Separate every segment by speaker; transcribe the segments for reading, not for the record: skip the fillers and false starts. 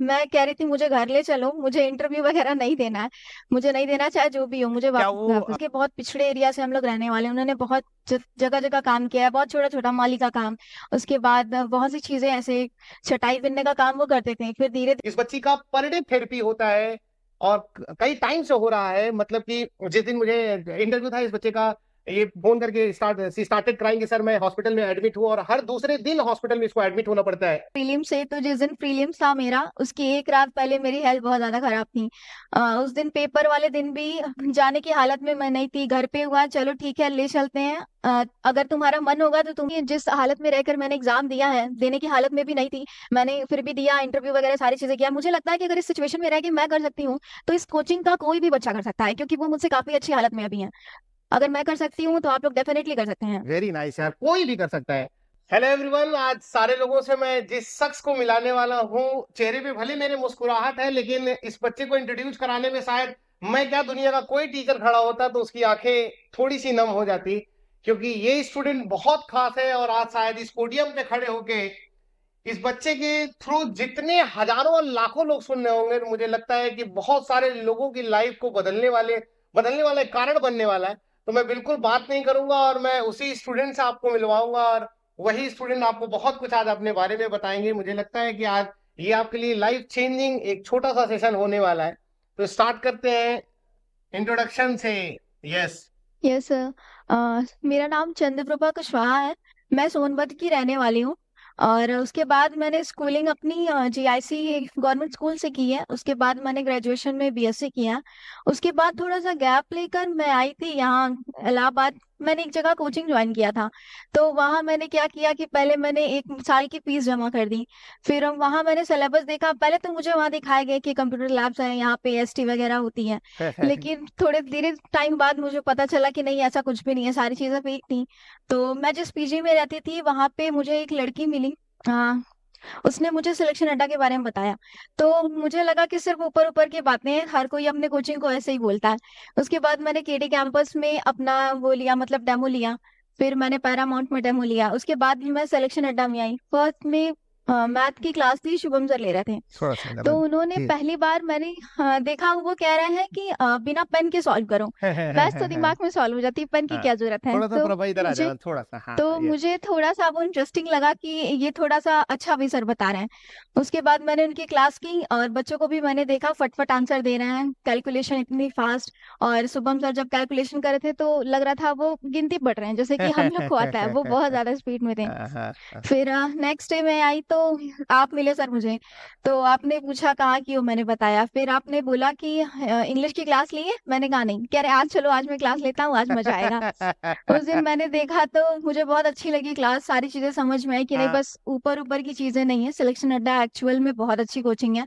Speaker 1: मैं कह रही थी मुझे घर ले चलो, मुझे इंटरव्यू वगैरह नहीं देना है, मुझे नहीं देना चाहे जो भी हो, मुझे
Speaker 2: क्या
Speaker 1: वापस
Speaker 2: वो
Speaker 1: वापस के। बहुत पिछड़े एरिया से हम लोग रहने वाले हैं। उन्होंने बहुत जगह जगह काम किया है, बहुत छोटा छोटा माली का काम। उसके बाद बहुत सी चीजें ऐसे चटाई बिनने का काम वो करते थे। फिर धीरे
Speaker 2: इस बच्ची का पर डे थेरेपी होता है और कई टाइम से हो रहा है। मतलब कि जिस दिन मुझे इंटरव्यू था इस बच्चे का, ये फोन करके स्टार्टेड क्राइंग कि सर मैं हॉस्पिटल में एडमिट हूँ, और हर दूसरे दिन हॉस्पिटल में इसको एडमिट होना पड़ता है।
Speaker 1: प्रीलिम से, तो जिस दिन प्रीलिम्स था मेरा, उसकी एक रात पहले मेरी हेल्थ बहुत ज्यादा खराब थी। उस दिन पेपर वाले दिन भी जाने की हालत में मैं नहीं थी। घर पे हुआ चलो ठीक है ले चलते हैं, अगर तुम्हारा मन होगा तो। तुम जिस हालत में रहकर मैंने एग्जाम दिया है, देने की हालत में भी नहीं थी, मैंने फिर भी दिया, इंटरव्यू वगैरह सारी चीजें किया। मुझे लगता है कि अगर इस सिचुएशन में रह के मैं कर सकती हूँ, तो इस कोचिंग का कोई भी बच्चा कर सकता है, क्योंकि वो मुझसे काफी अच्छी हालत में अभी है। अगर मैं कर सकती हूँ तो आप लोग डेफिनेटली कर सकते हैं।
Speaker 2: वेरी नाइस यार, कोई भी कर सकता है। हेलो एवरीवन, आज सारे लोगों से मैं जिस शख्स को मिलाने वाला हूँ, चेहरे पे भले मेरे मुस्कुराहट है, लेकिन इस बच्चे को इंट्रोड्यूस कराने में शायद मैं क्या दुनिया का कोई टीचर खड़ा होता तो उसकी आंखें थोड़ी सी नम हो जाती, क्योंकि ये स्टूडेंट बहुत खास है। और आज शायद इस पोडियम पे खड़े होके इस बच्चे के थ्रू जितने हजारों और लाखों लोग सुन रहे होंगे, मुझे लगता है कि बहुत सारे लोगों की लाइफ को बदलने वाले कारण बनने वाला है। तो मैं बिल्कुल बात नहीं करूंगा और मैं उसी स्टूडेंट से आपको मिलवाऊंगा, और वही स्टूडेंट आपको बहुत कुछ आज अपने बारे में बताएंगे। मुझे लगता है कि आज ये आपके लिए लाइफ चेंजिंग एक छोटा सा सेशन होने वाला है। तो स्टार्ट करते हैं इंट्रोडक्शन से। यस।
Speaker 1: Yes sir. मेरा नाम चंद्रप्रभा कुशवाहा है। मैं सोनभद्र की रहने वाली हूँ। और उसके बाद मैंने स्कूलिंग अपनी जीआईसी गवर्नमेंट स्कूल से की है। उसके बाद मैंने ग्रेजुएशन में बीएससी किया। उसके बाद थोड़ा सा गैप लेकर मैं आई थी यहाँ इलाहाबाद। मैंने एक जगह कोचिंग ज्वाइन किया था। तो वहाँ मैंने क्या किया कि पहले मैंने 1 साल की फीस जमा कर दी। फिर हम वहाँ मैंने सिलेबस देखा। पहले तो मुझे वहाँ दिखाया गया कि कंप्यूटर लैब्स हैं, यहाँ पे एसटी वगैरह होती है। लेकिन थोड़े धीरे टाइम बाद मुझे पता चला कि नहीं, ऐसा कुछ भी नहीं है, सारी चीजें फेक थी। तो मैं जिस पीजी में रहती थी वहां पे मुझे एक लड़की मिली। आ, उसने मुझे सिलेक्शन अड्डा के बारे में बताया। तो मुझे लगा कि सिर्फ ऊपर ऊपर की बातें हैं, हर कोई अपने कोचिंग को ऐसे ही बोलता है। उसके बाद मैंने केडी कैंपस में अपना वो लिया, मतलब डेमो लिया। फिर मैंने पैरामाउंट में डेमो लिया। उसके बाद भी मैं सिलेक्शन अड्डा में आई। फर्स्ट में मैथ की क्लास थी, शुभम सर ले रहे थे।
Speaker 2: थोड़ा सा
Speaker 1: तो
Speaker 2: ज्यादा
Speaker 1: उन्होंने
Speaker 2: जी।
Speaker 1: पहली बार मैंने देखा, वो कह रहे हैं कि बिना पेन के सॉल्व करो। मैथ्स तो दिमाग में सॉल्व हो जाती है, पेन की
Speaker 2: हाँ,
Speaker 1: क्या जरूरत है।
Speaker 2: थोड़ा सा प्रभा इधर आ
Speaker 1: मुझे
Speaker 2: जाना, थोड़ा सा। हाँ हाँ,
Speaker 1: तो
Speaker 2: यस।
Speaker 1: मुझे थोड़ा सा वो इंटरेस्टिंग लगा कि ये थोड़ा सा अच्छा भी सर बता रहे हैं। उसके बाद मैंने उनकी क्लास की और बच्चों को भी मैंने देखा फटफट आंसर दे रहे हैं, कैलकुलेशन इतनी फास्ट। और शुभम सर जब कैलकुलेशन कर रहे थे तो लग रहा था वो गिनती पढ़ रहे हैं, जैसे कि हम लोग को आता है। वो बहुत ज्यादा स्पीड में थे।
Speaker 2: हाँ हाँ हाँ।
Speaker 1: फिर नेक्स्ट डे मैं आई तो आप मिले सर मुझे। तो आपने पूछा कहाँ की हो, मैंने बताया। फिर आपने बोला कि इंग्लिश की क्लास ली है। मैंने कहा नहीं। कह रहे आज चलो, आज मैं क्लास लेता हूँ, आज मजा आएगा। उस दिन मैंने देखा तो मुझे बहुत अच्छी लगी क्लास, सारी चीजें समझ में आई कि नहीं
Speaker 2: हाँ,
Speaker 1: बस ऊपर ऊपर की चीजें नहीं है। सिलेक्शन अड्डा एक्चुअल में बहुत अच्छी कोचिंग है,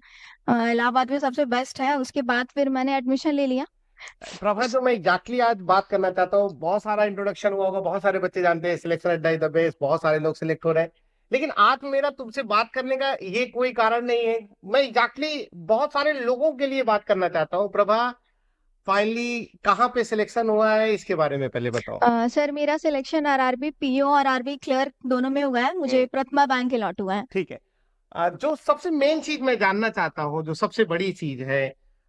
Speaker 1: इलाहाबाद में सबसे बेस्ट है। उसके बाद फिर मैंने एडमिशन ले लिया।
Speaker 2: प्रभा जो मैं एग्जैक्टली आज बात करना चाहता हूँ, बहुत सारा इंट्रोडक्शन हुआ होगा, बहुत सारे बच्चे जानते हैं सिलेक्शन एट द बेस्ट, बहुत सारे लोग सिलेक्ट हो रहे हैं। लेकिन आज मेरा तुमसे बात करने का ये कोई कारण नहीं है। मैं एग्जैक्टली बहुत सारे लोगों के लिए बात करना चाहता हूँ। प्रभा, फाइनली कहाँ पे सिलेक्शन हुआ है, इसके बारे में पहले बताओ।
Speaker 1: सर मेरा सिलेक्शन आरआरबी पीओ और आरबी क्लर्क दोनों में हुआ है। मुझे प्रतिमा बैंक अलॉट हुआ है।
Speaker 2: ठीक है। जो सबसे मेन चीज मैं जानना चाहता हूँ, जो सबसे बड़ी चीज है,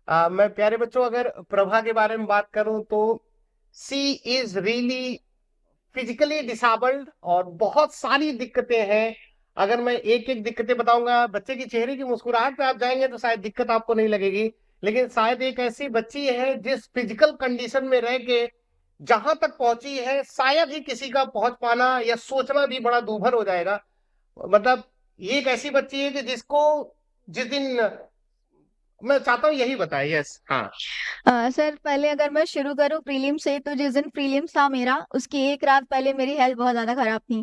Speaker 2: मैं प्यारे बच्चों अगर प्रभा के बारे में बात करूं तो सी इज रियली फिजिकली डिसेबल्ड और बहुत सारी दिक्कतें हैं। अगर मैं एक एक दिक्कतें बताऊंगा, बच्चे की चेहरे की मुस्कुराहट पे आप जाएंगे तो शायद दिक्कत आपको नहीं लगेगी। लेकिन शायद एक ऐसी बच्ची है जिस फिजिकल कंडीशन में रह के जहां तक पहुंची है, शायद ही किसी का पहुंच पाना या सोचना भी बड़ा दूभर हो जाएगा। मतलब ये एक ऐसी बच्ची है कि जिसको जिस दिन मैं चाहता हूँ यही बताए। यस, हाँ।
Speaker 1: सर पहले अगर मैं शुरू करूँ प्रीलिम से, तो जिस दिन प्रीलिम्स था मेरा, उसकी एक रात पहले मेरी हेल्थ बहुत ज्यादा खराब थी।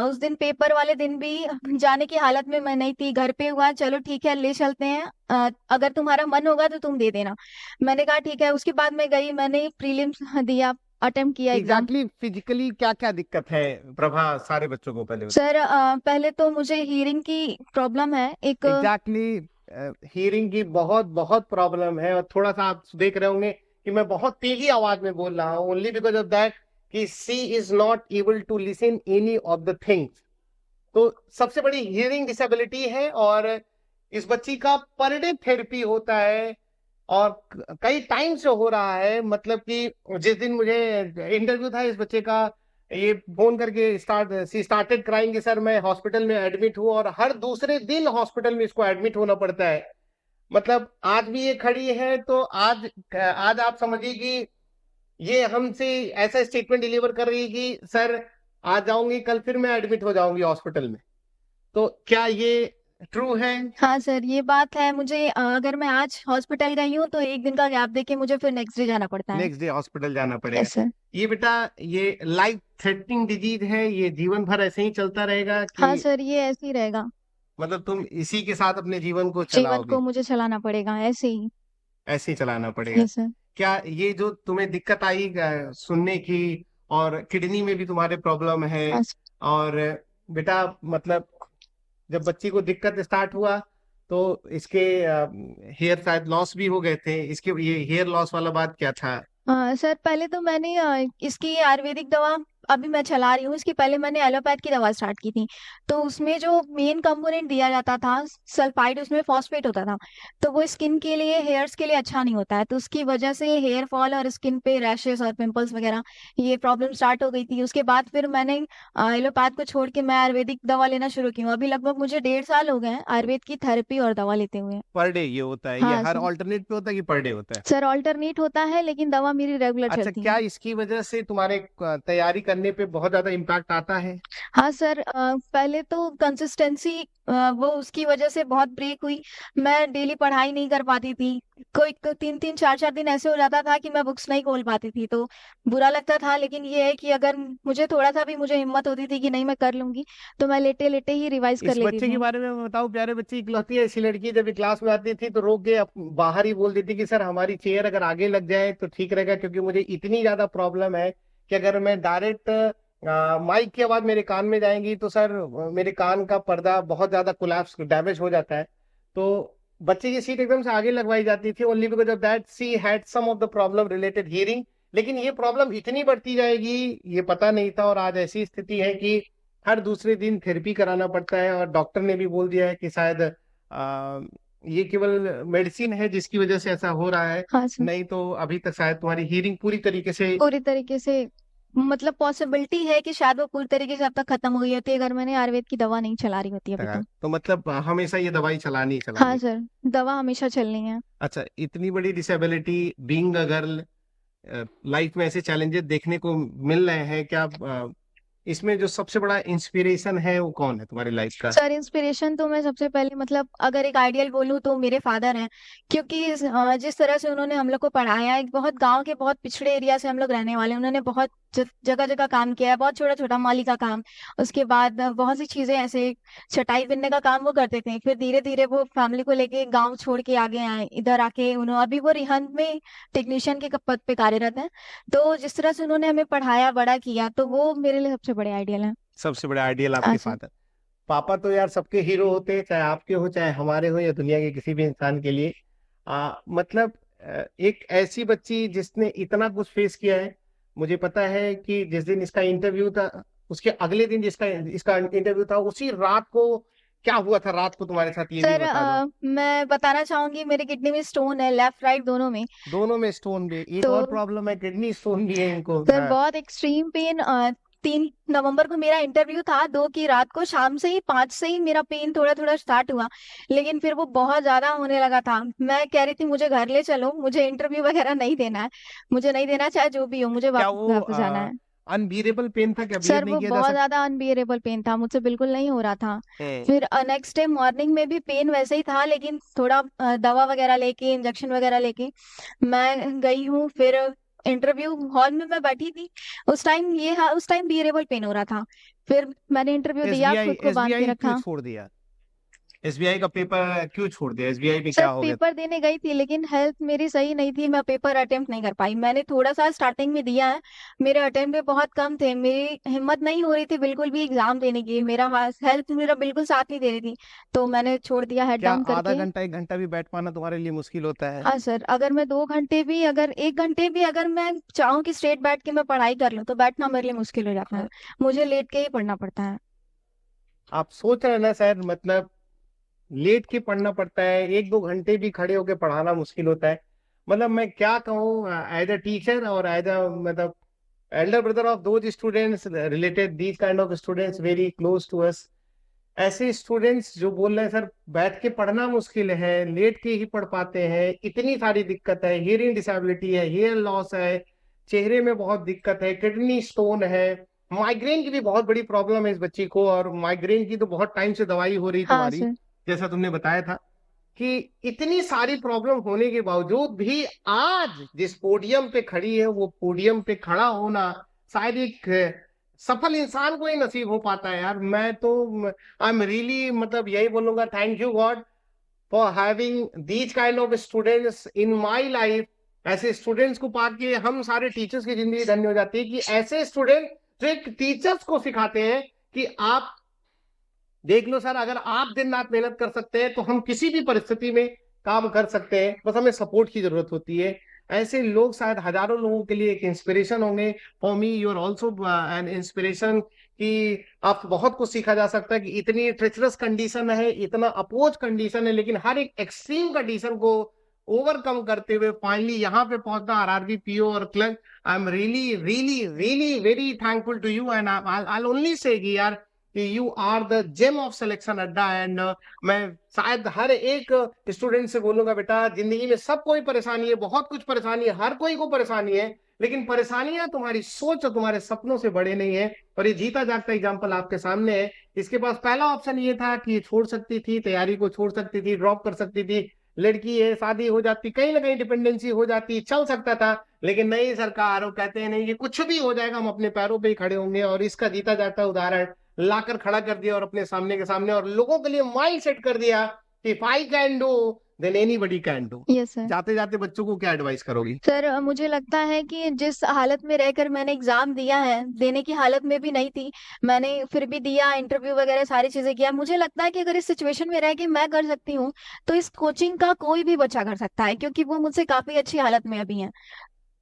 Speaker 1: उस दिन पेपर वाले दिन भी जाने की हालत में मैं नहीं थी। घर पे हुआ चलो ठीक है ले चलते हैं, अगर तुम्हारा मन होगा तो तुम दे देना। मैंने कहा ठीक है। उसके बाद मैं गई, मैंने प्रीलिम्स दिया, अटेम्प्ट किया एग्जाम।
Speaker 2: एग्जैक्टली फिजिकली क्या क्या दिक्कत है प्रभा, सारे बच्चों को पहले
Speaker 1: सर पहले तो मुझे हीयरिंग की प्रॉब्लम है एक।
Speaker 2: एग्जैक्टली हियरिंग की बहुत बहुत प्रॉब्लम है। और थोड़ा सा आप देख रहे होंगे कि मैं बहुत तेजी आवाज में बोल रहा हूँ, ओनली बिकॉज ऑफ दैट कि she is not able to listen any of the things. तो सबसे बड़ी हियरिंग डिसेबिलिटी है। और इस बच्ची का पर डे थेरेपी होता है और कई टाइम से हो रहा है। मतलब कि जिस दिन मुझे इंटरव्यू था इस बच्चे का, ये फोन करके सी स्टार्टेड क्राइंग कि सर मैं हॉस्पिटल में एडमिट हूँ, और हर दूसरे दिन हॉस्पिटल में इसको एडमिट होना पड़ता है। मतलब आज भी ये खड़ी है, तो आज आज आप समझिए कि ये हमसे ऐसा स्टेटमेंट डिलीवर कर रही है कि सर आज जाऊंगी, कल फिर मैं एडमिट हो जाऊंगी हॉस्पिटल में। तो क्या ये ट्रू है?
Speaker 1: हाँ सर, ये बात है। मुझे अगर मैं आज हॉस्पिटल गई हूँ तो एक दिन का गैप देके मुझे फिर नेक्स्ट डे जाना पड़ता है।
Speaker 2: नेक्स्ट डे हॉस्पिटल जाना पड़ेगा?
Speaker 1: Yes sir.
Speaker 2: ये बेटा, ये लाइफ थ्रेटनिंग डिजीज है, ये जीवन भर ऐसे ही चलता रहेगा
Speaker 1: हाँ
Speaker 2: कि
Speaker 1: सर, ये ऐसे ही रहेगा।
Speaker 2: मतलब तुम इसी के साथ अपने जीवन को
Speaker 1: जीवन को
Speaker 2: चलाओगी?
Speaker 1: मुझे चलाना पड़ेगा ऐसे ही।
Speaker 2: ऐसे ही चलाना पड़ेगा?
Speaker 1: Yes sir.
Speaker 2: क्या ये जो तुम्हें दिक्कत आई सुनने की, और किडनी में भी तुम्हारे प्रॉब्लम है,
Speaker 1: हाँ सर।
Speaker 2: और बेटा मतलब जब बच्ची को दिक्कत स्टार्ट हुआ तो इसके हेयर शायद लॉस भी हो गए थे, इसके ये हेयर लॉस वाला बात क्या था?
Speaker 1: सर, पहले तो मैंने इसकी आयुर्वेदिक दवा अभी मैं चला रही हूँ। इसकी पहले मैंने एलोपैथ की दवा स्टार्ट की थी। तो उसमें जो मेन कंपोनेंट दिया जाता था सल्फाइड, उसमें फॉस्फेट होता था। तो वो स्किन के लिए, हेयर्स के लिए अच्छा नहीं होता है। तो उसकी वजह से हेयर फॉल और स्किन पे रैशेस और पिंपल्स वगैरह ये प्रॉब्लम स्टार्ट हो गई थी। उसके बाद फिर मैंने एलोपैथ को छोड़ के मैं आयुर्वेदिक दवा लेना शुरू की हूँ। अभी लगभग मुझे 1.5 साल हो गए हैं आयुर्वेद की थेरेपी और दवा लेते हुए।
Speaker 2: पर डे ये होता है? ये
Speaker 1: हाँ
Speaker 2: हर
Speaker 1: सर।
Speaker 2: ऑल्टरनेट पे होता है कि पर डे होता है?
Speaker 1: सर, ऑल्टरनेट होता है लेकिन दवा मेरी रेगुलर
Speaker 2: अच्छा,
Speaker 1: चलती
Speaker 2: क्या
Speaker 1: है।
Speaker 2: इसकी वजह से तुम्हारे तैयारी करने पे बहुत ज्यादा इम्पैक्ट आता है?
Speaker 1: हाँ सर, पहले तो कंसिस्टेंसी वो उसकी वजह से बहुत ब्रेक हुई। मैं डेली पढ़ाई नहीं कर पाती थी। कोई 3-3 4-4 दिन ऐसे हो जाता था कि मैं बुक्स नहीं खोल पाती थी। तो बुरा लगता था, लेकिन ये है कि अगर मुझे थोड़ा सा भी मुझे हिम्मत होती थी कि नहीं मैं कर लूंगी, तो मैं लेटे लेटे ही रिवाइज कर
Speaker 2: इस
Speaker 1: लेती
Speaker 2: बच्चे के
Speaker 1: थी।
Speaker 2: बारे में बताओ। प्यारे बच्चे, इकलौती ऐसी लड़की जब ये क्लास में आती थी तो रोक के बाहर ही बोल देती कि सर हमारी चेयर अगर आगे लग जाए तो ठीक रहेगा, क्योंकि मुझे इतनी ज्यादा प्रॉब्लम है कि अगर मैं डायरेक्ट माइक की आवाज मेरे कान में जाएंगी तो सर मेरे कान का पर्दा बहुत ज्यादा कोलैप्स डैमेज हो जाता है। तो बच्चे की सीट एकदम से आगे लगवाई जाती थी, only because of that she had some of the problem related hearing. लेकिन ये प्रॉब्लम इतनी बढ़ती जाएगी ये पता नहीं था, और आज ऐसी स्थिति है कि हर दूसरे दिन थेरेपी कराना पड़ता है, और डॉक्टर ने भी बोल दिया है कि शायद ये केवल मेडिसिन है जिसकी वजह से ऐसा हो रहा है,
Speaker 1: हाँ सर।
Speaker 2: नहीं तो अभी तक शायद तुम्हारी हीयरिंग पूरी तरीके से।
Speaker 1: पूरी तरीके से, मतलब पॉसिबिलिटी है कि शायद वो पूरी तरीके से अब तक खत्म हो गई होती अगर मैंने आयुर्वेद की दवा नहीं चला रही होती अभी तो।
Speaker 2: तो मतलब हमेशा ये दवाई चलानी ही
Speaker 1: हाँ
Speaker 2: चलानी।
Speaker 1: सर, दवा हमेशा चलनी है।
Speaker 2: अच्छा, इतनी बड़ी disability, being a girl, life में ऐसे चैलेंजेस देखने को मिल रहे हैं क्या? इसमें जो सबसे बड़ा इंस्पिरेशन है वो कौन है तुम्हारी लाइफ का?
Speaker 1: सर, इंस्पिरेशन तो मैं सबसे पहले, मतलब अगर एक आइडियल बोलूँ तो मेरे फादर हैं। क्योंकि जिस तरह से उन्होंने हम लोग को पढ़ाया, एक बहुत गांव के बहुत पिछड़े एरिया से हम लोग रहने वाले हैं। उन्होंने बहुत जगह जगह काम किया है, बहुत छोटा छोटा माली का काम। उसके बाद बहुत सी चीजें ऐसे, चटाई बिनने का काम वो करते थे। फिर धीरे धीरे वो फैमिली को लेके गाँव छोड़ के आगे आए, इधर आके उन्होंने अभी वो रिहंद में टेक्नीशियन के पद पे कार्यरत है। तो जिस तरह से उन्होंने हमें पढ़ाया, बड़ा किया, तो वो मेरे लिए सबसे बड़े आइडियल है।
Speaker 2: सबसे बड़ा आइडियल आपके
Speaker 1: अच्छा।
Speaker 2: फादर। पापा तो यार सबके हीरो होते हैं, चाहे आपके हो चाहे हमारे हो या दुनिया के किसी भी इंसान के लिए। मतलब एक ऐसी बच्ची जिसने इतना कुछ फेस किया है। मुझे पता है कि जिस दिन इसका इंटरव्यू था उसके अगले दिन जिसका इसका इंटरव्यू था, उसी रात को क्या हुआ था रात को तुम्हारे साथ, ये भी
Speaker 1: सर,
Speaker 2: बता दो।
Speaker 1: मैं बताना चाहूंगी, मेरे किडनी में स्टोन है, लेफ्ट राइट दोनों में।
Speaker 2: दोनों में स्टोन भी? एक
Speaker 1: तो
Speaker 2: और प्रॉब्लम है, किडनी स्टोन भी है इनको?
Speaker 1: सर,
Speaker 2: हाँ।
Speaker 1: बहुत एक्सट्रीम पेन। 3 नवंबर को मेरा इंटरव्यू था, 2 की रात को, शाम से ही 5 से ही मेरा पेन थोड़ा थोड़ा स्टार्ट हुआ। लेकिन फिर वो बहुत ज्यादा होने लगा था। मैं कह रही थी मुझे घर ले चलो, मुझे इंटरव्यू वगैरह नहीं देना है। मुझे नहीं देना, चाहे जो भी हो, मुझे
Speaker 2: क्या
Speaker 1: वापस
Speaker 2: वो
Speaker 1: वापस जाना है।
Speaker 2: अनबीरेबल पेन था, क्या बियर
Speaker 1: सर,
Speaker 2: नहीं
Speaker 1: वो
Speaker 2: किया जा
Speaker 1: बहुत
Speaker 2: सकता
Speaker 1: ज्यादा अनबियरेबल पेन था, मुझसे बिल्कुल नहीं हो रहा था।
Speaker 2: है?
Speaker 1: फिर नेक्स्ट डे मॉर्निंग में भी पेन वैसे ही था, लेकिन थोड़ा दवा वगैरह लेके, इंजेक्शन वगैरह लेके मैं गई हूँ। फिर इंटरव्यू हॉल में मैं बैठी थी। उस टाइम बियरेबल पेन हो रहा था। फिर मैंने इंटरव्यू दिया,
Speaker 2: एसबीआई
Speaker 1: खुद को बांध के
Speaker 2: एसबीआई क्यों
Speaker 1: रखा।
Speaker 2: छोड़ दिया? एसबीआई का पेपर क्यों छोड़ दिया? एसबीआई में
Speaker 1: सर,
Speaker 2: क्या हो गया?
Speaker 1: पेपर देने गई थी लेकिन हेल्थ मेरी सही नहीं थी, मैं पेपर अटेम्प्ट नहीं कर पाई। मैंने थोड़ा सा स्टार्टिंग में दिया है, मेरे अटेम्प्ट भी बहुत कम थे, मेरी हिम्मत नहीं हो रही थी बिल्कुल भी एग्जाम देने की, मेरा हेल्थ मेरा बिल्कुल साथ नहीं दे रही थी। तो मैंने छोड़ दिया हेड
Speaker 2: क्या
Speaker 1: डाउन
Speaker 2: आधा
Speaker 1: करके।
Speaker 2: घंटा 1 घंटा भी बैठ पाना तुम्हारे लिए मुश्किल होता है?
Speaker 1: हाँ सर, अगर मैं 2 घंटे भी, अगर 1 घंटे भी अगर मैं चाहूँ कि स्ट्रेट बैठ के मैं पढ़ाई कर लूँ, तो बैठना मेरे लिए मुश्किल हो जाता है। मुझे लेट के ही पढ़ना पड़ता है।
Speaker 2: आप सोच रहे हैं ना सर, मतलब लेट के पढ़ना पड़ता है, 1-2 घंटे भी खड़े होके पढ़ाना मुश्किल होता है। मतलब मैं क्या कहूँ, एज अ टीचर और एज अ मतलब elder brother of those students related these kind of students very close to us, ऐसे स्टूडेंट्स जो बोल रहे हैं सर बैठ के पढ़ना मुश्किल है, लेट के ही पढ़ पाते हैं, इतनी सारी दिक्कत है, हियरिंग डिसेबिलिटी है, हेयर लॉस है, चेहरे में बहुत दिक्कत है, किडनी स्टोन है, माइग्रेन की भी बहुत बड़ी प्रॉब्लम है इस बच्ची को, और माइग्रेन की तो बहुत टाइम से दवाई हो रही
Speaker 1: हाँ
Speaker 2: तुम्हारी,
Speaker 1: सर।
Speaker 2: जैसा तुमने बताया था। कि इतनी सारी प्रॉब्लम होने के बावजूद भी आज जिस पोडियम पे खड़ी है, वो पोडियम पे खड़ा होना शायद एक सफल इंसान को ही नसीब हो पाता है यार। मैं तो आई एम रियली मतलब यही बोलूंगा, thank you God for having these kind of students in my life. ऐसे स्टूडेंट्स को पाके हम सारे टीचर्स की जिंदगी धन्य हो जाती है कि ऐसे स्टूडेंट जो एक टीचर्स को सिखाते हैं कि आप देख लो सर, अगर आप दिन रात मेहनत कर सकते हैं तो हम किसी भी परिस्थिति में काम कर सकते हैं, बस हमें सपोर्ट की जरूरत होती है। ऐसे लोग शायद हजारों लोगों के लिए एक इंस्पिरेशन होंगे। For me you are also an inspiration, कि आपको बहुत कुछ सीखा जा सकता है कि इतनी ट्रेचरस कंडीशन है, इतना अपोज कंडीशन है, लेकिन हर एक एक्सट्रीम कंडीशन को ओवरकम करते हुए फाइनली यहाँ पे पहुंचना, आरआरबी, पीओ और clerk. I am really really really very thankful to you, and I only say कि यार you are the gem of selection Adda. And मैं शायद हर एक स्टूडेंट से बोलूंगा, बेटा जिंदगी में सब कोई परेशानी है, बहुत कुछ परेशानी है, हर कोई को परेशानी है, लेकिन परेशानियां तुम्हारी सोच और तुम्हारे सपनों से बड़े नहीं है। और ये जीता जागता एग्जाम्पल आपके सामने है। इसके पास पहला ऑप्शन ये था कि ये छोड़ सकती थी, तैयारी को छोड़ सकती थी, ड्रॉप कर सकती थी, लड़की है, शादी हो जाती, कहीं ना कहीं डिपेंडेंसी हो जाती, चल सकता था। लेकिन नहीं, सरकार वो कहते हैं नहीं, ये कुछ भी हो जाएगा, हम अपने पैरों पे ही खड़े होंगे। और इसका जीता जाता उदाहरण लाकर खड़ा कर दिया और अपने सामने के सामने, और लोगों के लिए माइंड सेट कर दिया कि if I can do then anybody can do.
Speaker 1: Yes sir.
Speaker 2: जाते जाते बच्चों को क्या एडवाइस करोगी?
Speaker 1: सर मुझे लगता है कि जिस हालत में रहकर मैंने एग्जाम दिया है, देने की हालत में भी नहीं थी, मैंने फिर भी दिया, इंटरव्यू वगैरह सारी चीजें किया। मुझे लगता है कि अगर इस सिचुएशन में रह के मैं कर सकती हूँ, तो इस कोचिंग का कोई भी बच्चा कर सकता है, क्योंकि वो मुझसे काफी अच्छी हालत में अभी हैं।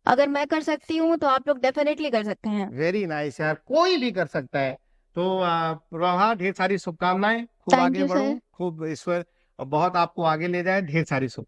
Speaker 1: अगर मैं कर सकती हूँ तो आप लोग डेफिनेटली कर सकते हैं।
Speaker 2: वेरी नाइस यार, कोई भी कर सकता है। तो प्रभा, ढेर सारी शुभकामनाएं, खूब
Speaker 1: थैंक
Speaker 2: आगे
Speaker 1: यू
Speaker 2: बढ़ो,
Speaker 1: सर।
Speaker 2: खूब ईश्वर बहुत आपको आगे ले जाए, ढेर सारी शुभ